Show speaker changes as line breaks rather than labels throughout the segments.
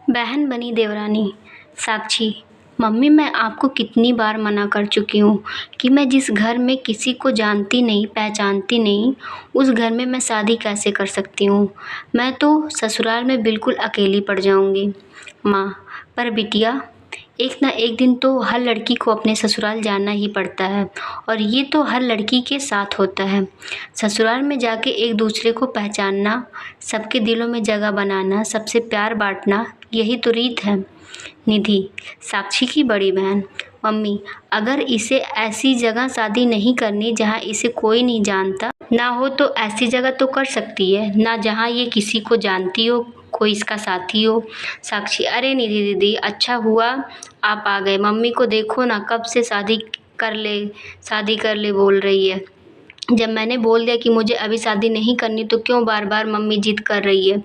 बहन बनी देवरानी। साक्षी, मम्मी मैं आपको कितनी बार मना कर चुकी हूँ कि मैं जिस घर में किसी को जानती नहीं पहचानती नहीं उस घर में मैं शादी कैसे कर सकती हूँ। मैं तो ससुराल में बिल्कुल अकेली पड़ जाऊँगी। माँ, पर बिटिया, एक ना एक दिन तो हर लड़की को अपने ससुराल जाना ही पड़ता है और ये तो हर लड़की के साथ होता है। ससुराल में जाके एक दूसरे को पहचानना, सबके दिलों में जगह बनाना, सबसे प्यार बांटना, यही तो रीत है। निधि, साक्षी की बड़ी बहन। मम्मी, अगर इसे ऐसी जगह शादी नहीं करनी जहाँ इसे कोई नहीं जानता ना हो तो ऐसी जगह तो कर सकती है ना जहाँ ये किसी को जानती हो, कोई इसका साथी हो। साक्षी, अरे निधि दीदी, अच्छा हुआ आप आ गए। मम्मी को देखो ना, कब से शादी कर ले बोल रही है। जब मैंने बोल दिया कि मुझे अभी शादी नहीं करनी तो क्यों बार बार मम्मी जिद कर रही है।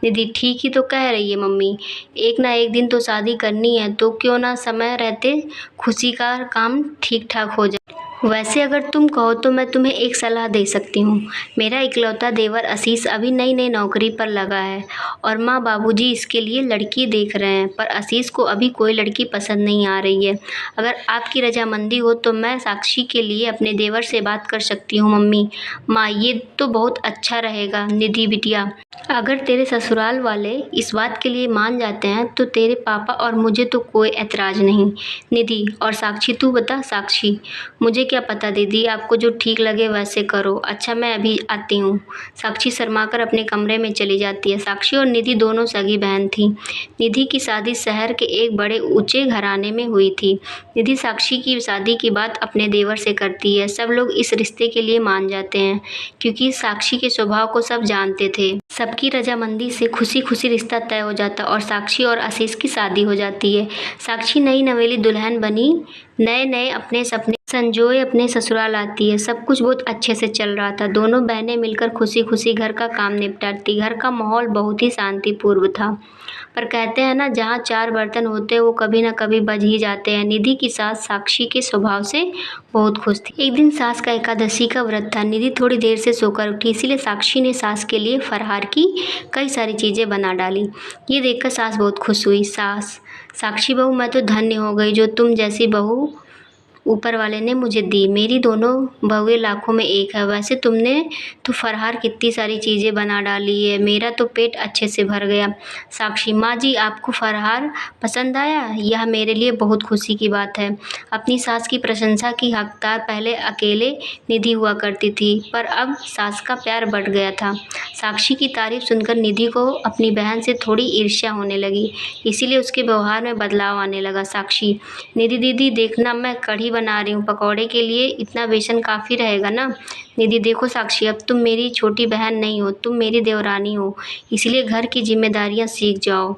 निधि, ठीक ही तो कह रही है मम्मी, एक ना एक दिन तो शादी करनी है तो क्यों ना समय रहते खुशी का काम ठीक ठाक हो जाए। वैसे अगर तुम कहो तो मैं तुम्हें एक सलाह दे सकती हूँ। मेरा इकलौता देवर आशीष अभी नई नई नौकरी पर लगा है और माँ बाबूजी इसके लिए लड़की देख रहे हैं, पर आशीष को अभी कोई लड़की पसंद नहीं आ रही है। अगर आपकी रजामंदी हो तो मैं साक्षी के लिए अपने देवर से बात कर सकती हूँ। मम्मी, माँ, ये तो बहुत अच्छा रहेगा। निधि बिटिया, अगर तेरे ससुराल वाले इस बात के लिए मान जाते हैं तो तेरे पापा और मुझे तो कोई ऐतराज़ नहीं। निधि, और साक्षी तू बता। साक्षी, मुझे क्या पता दीदी, आपको जो ठीक लगे वैसे करो। अच्छा, मैं अभी आती हूँ। साक्षी शर्माकर अपने कमरे में चली जाती है। साक्षी और निधि दोनों सगी बहन थीं। निधि की शादी शहर के एक बड़े ऊंचे घराने में हुई थी। निधि साक्षी की शादी की बात अपने देवर से करती है। सब लोग इस रिश्ते के लिए मान जाते हैं क्योंकि साक्षी के स्वभाव को सब जानते थे। सबकी रजामंदी से खुशी खुशी रिश्ता तय हो जाता और साक्षी और आशीष की शादी हो जाती है। साक्षी नई नवेली दुल्हन बनी, नए नए अपने सपने संजोए अपने ससुराल आती है। सब कुछ बहुत अच्छे से चल रहा था। दोनों बहनें मिलकर खुशी खुशी घर का काम निपटाती। घर का माहौल बहुत ही शांतिपूर्ण था। पर कहते हैं ना, जहाँ चार बर्तन होते हैं वो कभी ना कभी बज ही जाते हैं। निधि की सास साक्षी के स्वभाव से बहुत खुश थी। एक दिन सास का एकादशी का व्रत था। निधि थोड़ी देर से सोकर उठी, इसीलिए साक्षी ने सास के लिए फरार की कई सारी चीज़ें बना डाली। ये देखकर सास बहुत खुश हुई। साक्षी बहू, मैं तो धन्य हो गई जो तुम जैसी बहू ऊपर वाले ने मुझे दी। मेरी दोनों बहुएं लाखों में एक है। वैसे तुमने तो फरहार कितनी सारी चीज़ें बना डाली है, मेरा तो पेट अच्छे से भर गया। साक्षी, माँ जी, आपको फरहार पसंद आया? यह मेरे लिए बहुत खुशी की बात है। अपनी सास की प्रशंसा की हकदार पहले अकेले निधि हुआ करती थी, पर अब सास का प्यार बढ़ गया था। साक्षी की तारीफ सुनकर निधि को अपनी बहन से थोड़ी ईर्ष्या होने लगी, इसीलिए उसके व्यवहार में बदलाव आने लगा। साक्षी, निधि दीदी देखना, मैं कढ़ी बना रही हूँ, पकौड़े के लिए इतना बेसन काफ़ी रहेगा ना? निधि, देखो साक्षी, अब तुम मेरी छोटी बहन नहीं हो, तुम मेरी देवरानी हो, इसलिए घर की जिम्मेदारियाँ सीख जाओ।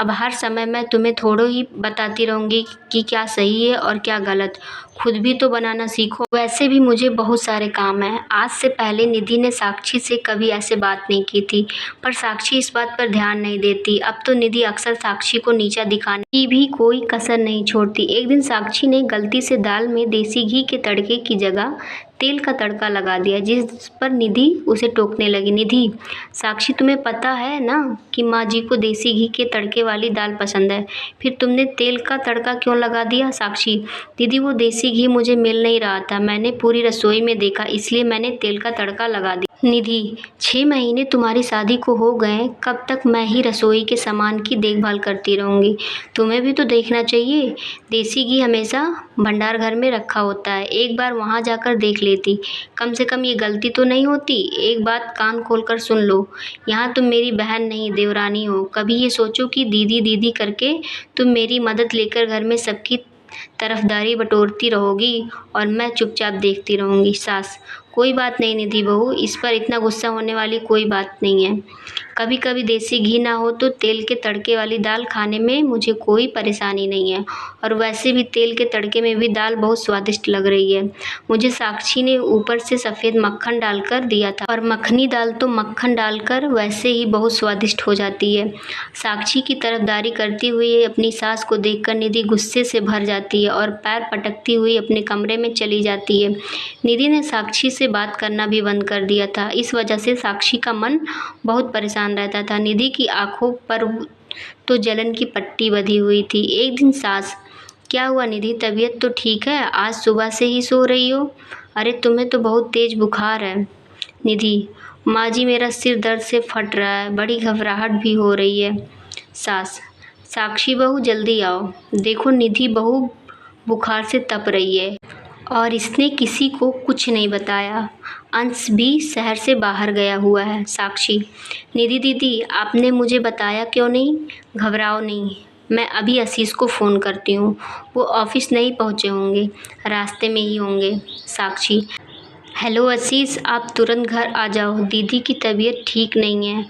अब हर समय मैं तुम्हें थोड़ो ही बताती रहूँगी कि क्या सही है और क्या गलत, खुद भी तो बनाना सीखो। वैसे भी मुझे बहुत सारे काम हैं। आज से पहले निधि ने साक्षी से कभी ऐसे बात नहीं की थी, पर साक्षी इस बात पर ध्यान नहीं देती। अब तो निधि अक्सर साक्षी को नीचा दिखाने की भी कोई कसर नहीं छोड़ती। एक दिन साक्षी ने गलती से दाल में देसी घी के तड़के की जगह तेल का तड़का लगा दिया, जिस पर निधि उसे टोकने लगी। निधि, साक्षी, तुम्हें पता है ना कि माँ जी को देसी घी के तड़के वाली दाल पसंद है, फिर तुमने तेल का तड़का क्यों लगा दिया? साक्षी, दीदी, वो देसी घी मुझे मिल नहीं रहा था, मैंने पूरी रसोई में देखा, इसलिए मैंने तेल का तड़का लगा दिया। निधि, 6 महीने तुम्हारी शादी को हो गए, कब तक मैं ही रसोई के सामान की देखभाल करती रहूँगी? तुम्हें भी तो देखना चाहिए। देसी घी हमेशा भंडार घर में रखा होता है, एक बार वहाँ जाकर देख लेती, कम से कम ये गलती तो नहीं होती। एक बात कान खोलकर सुन लो, यहाँ तुम मेरी बहन नहीं देवरानी हो। कभी ये सोचो कि दीदी दीदी करके तुम मेरी मदद लेकर घर में सबकी तरफदारी बटोरती रहोगी और मैं चुपचाप देखती रहूँगी। सास, कोई बात नहीं निधि बहू, इस पर इतना गुस्सा होने वाली कोई बात नहीं है। कभी कभी देसी घी ना हो तो तेल के तड़के वाली दाल खाने में मुझे कोई परेशानी नहीं है, और वैसे भी तेल के तड़के में भी दाल बहुत स्वादिष्ट लग रही है। मुझे साक्षी ने ऊपर से सफ़ेद मक्खन डालकर दिया था, और मखनी दाल तो मक्खन डालकर वैसे ही बहुत स्वादिष्ट हो जाती है। साक्षी की तरफदारी करती हुई अपनी सास को देखकर निधि गुस्से से भर जाती है और पैर पटकती हुई अपने कमरे में चली जाती है। निधि ने साक्षी से बात करना भी बंद कर दिया था। इस वजह से साक्षी का मन बहुत परेशान रहता था। निधि की आंखों पर तो जलन की पट्टी बंधी हुई थी। एक दिन सास, क्या हुआ निधि, तबीयत तो ठीक है? आज सुबह से ही सो रही हो। अरे तुम्हें तो बहुत तेज बुखार है। निधि, माँ जी मेरा सिर दर्द से फट रहा है, बड़ी घबराहट भी हो रही है। सास, साक्षी बहू जल्दी आओ, देखो निधि बहू बुखार से तप रही है और इसने किसी को कुछ नहीं बताया। अंश भी शहर से बाहर गया हुआ है। साक्षी, निधि दीदी आपने मुझे बताया क्यों नहीं? घबराओ नहीं, मैं अभी आशीष को फ़ोन करती हूँ, वो ऑफिस नहीं पहुँचे होंगे, रास्ते में ही होंगे। साक्षी, हेलो आशीष, आप तुरंत घर आ जाओ, दीदी की तबीयत ठीक नहीं है,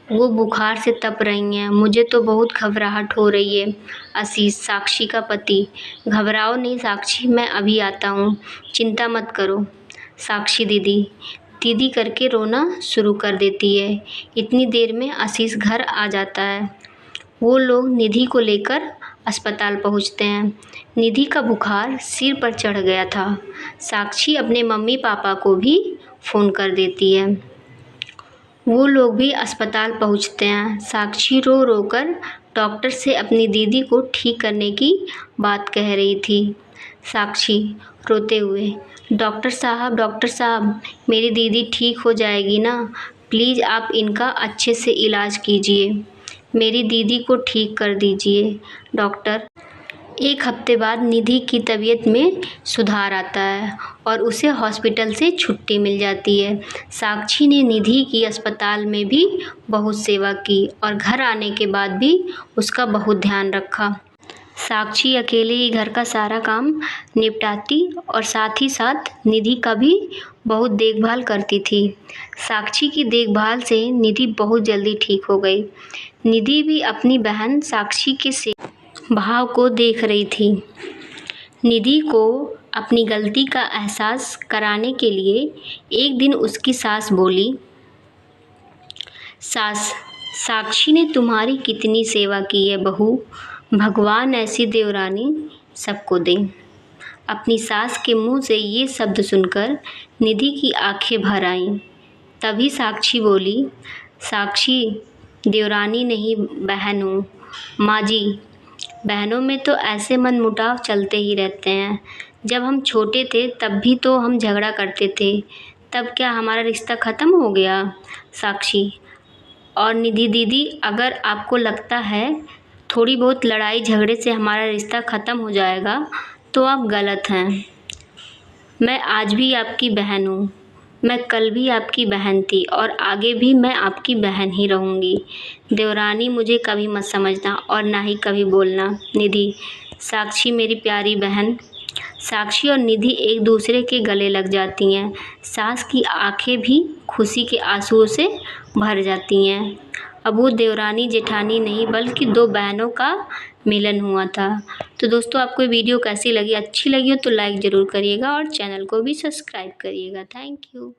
वो बुखार से तप रही हैं, मुझे तो बहुत घबराहट हो रही है। आशीष, साक्षी का पति, घबराओ नहीं साक्षी, मैं अभी आता हूँ, चिंता मत करो। साक्षी, दीदी दीदी करके रोना शुरू कर देती है। इतनी देर में आशीष घर आ जाता है। वो लोग निधि को लेकर अस्पताल पहुंचते हैं। निधि का बुखार सिर पर चढ़ गया था। साक्षी अपने मम्मी पापा को भी फ़ोन कर देती है। वो लोग भी अस्पताल पहुंचते हैं। साक्षी रो रो कर डॉक्टर से अपनी दीदी को ठीक करने की बात कह रही थी। साक्षी रोते हुए, डॉक्टर साहब मेरी दीदी ठीक हो जाएगी ना? प्लीज़ आप इनका अच्छे से इलाज कीजिए, मेरी दीदी को ठीक कर दीजिए डॉक्टर। एक हफ्ते बाद निधि की तबीयत में सुधार आता है और उसे हॉस्पिटल से छुट्टी मिल जाती है। साक्षी ने निधि की अस्पताल में भी बहुत सेवा की और घर आने के बाद भी उसका बहुत ध्यान रखा। साक्षी अकेले ही घर का सारा काम निपटाती और साथ ही साथ निधि का भी बहुत देखभाल करती थी। साक्षी की देखभाल से निधि बहुत जल्दी ठीक हो गई। निधि भी अपनी बहन साक्षी के भाव को देख रही थी। निधि को अपनी गलती का एहसास कराने के लिए एक दिन उसकी सास बोली, सास, साक्षी ने तुम्हारी कितनी सेवा की है बहू, भगवान ऐसी देवरानी सबको दे। अपनी सास के मुंह से ये शब्द सुनकर निधि की आंखें भर आईं। तभी साक्षी बोली, साक्षी देवरानी नहीं बहन हूँ। माँ जी, बहनों में तो ऐसे मनमुटाव चलते ही रहते हैं। जब हम छोटे थे तब भी तो हम झगड़ा करते थे, तब क्या हमारा रिश्ता ख़त्म हो गया? साक्षी, और निधि दीदी, अगर आपको लगता है थोड़ी बहुत लड़ाई झगड़े से हमारा रिश्ता ख़त्म हो जाएगा तो आप गलत हैं। मैं आज भी आपकी बहन हूँ, मैं कल भी आपकी बहन थी और आगे भी मैं आपकी बहन ही रहूँगी। देवरानी मुझे कभी मत समझना और ना ही कभी बोलना। निधि, साक्षी मेरी प्यारी बहन। साक्षी और निधि एक दूसरे के गले लग जाती हैं। सास की आंखें भी खुशी के आंसुओं से भर जाती हैं। अब वो देवरानी जेठानी नहीं बल्कि दो बहनों का मिलन हुआ था। तो दोस्तों, आपको ये वीडियो कैसी लगी? अच्छी लगी हो तो लाइक ज़रूर करिएगा और चैनल को भी सब्सक्राइब करिएगा। Thank you.